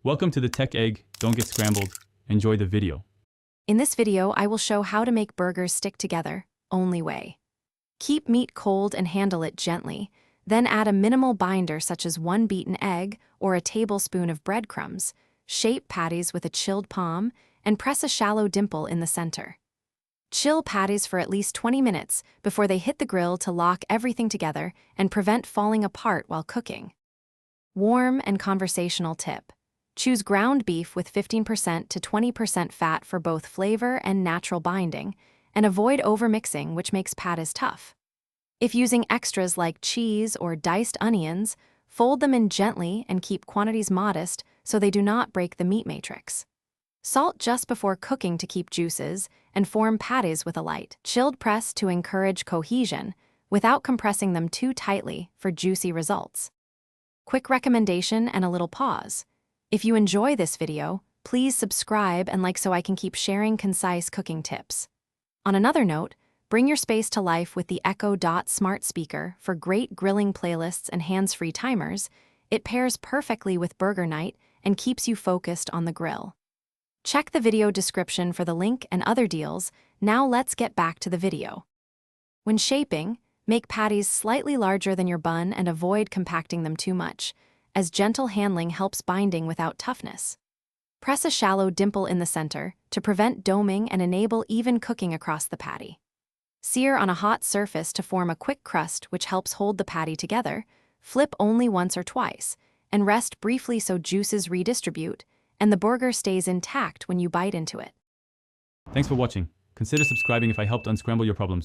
Welcome to the Tech Egg. Don't get scrambled. Enjoy the video. In this video, I will show how to make burgers stick together, only way. Keep meat cold and handle it gently, then add a minimal binder such as 1 beaten egg or a tablespoon of breadcrumbs, shape patties with a chilled palm, and press a shallow dimple in the center. Chill patties for at least 20 minutes before they hit the grill to lock everything together and prevent falling apart while cooking. Warm and conversational tip. Choose ground beef with 15% to 20% fat for both flavor and natural binding, and avoid overmixing, which makes patties tough. If using extras like cheese or diced onions, fold them in gently and keep quantities modest so they do not break the meat matrix. Salt just before cooking to keep juices, and form patties with a light, chilled press to encourage cohesion, without compressing them too tightly for juicy results. Quick recommendation and a little pause. If you enjoy this video, please subscribe and like so I can keep sharing concise cooking tips. On another note, bring your space to life with the Echo Dot smart speaker for great grilling playlists and hands-free timers. It pairs perfectly with burger night and keeps you focused on the grill. Check the video description for the link and other deals. Now let's get back to the video. When shaping, make patties slightly larger than your bun and avoid compacting them too much, as gentle handling helps binding without toughness. Press a shallow dimple in the center to prevent doming and enable even cooking across the patty. Sear on a hot surface to form a quick crust which helps hold the patty together, flip only once or twice, and rest briefly so juices redistribute, and the burger stays intact when you bite into it. Thanks for watching. Consider subscribing if I helped unscramble your problems.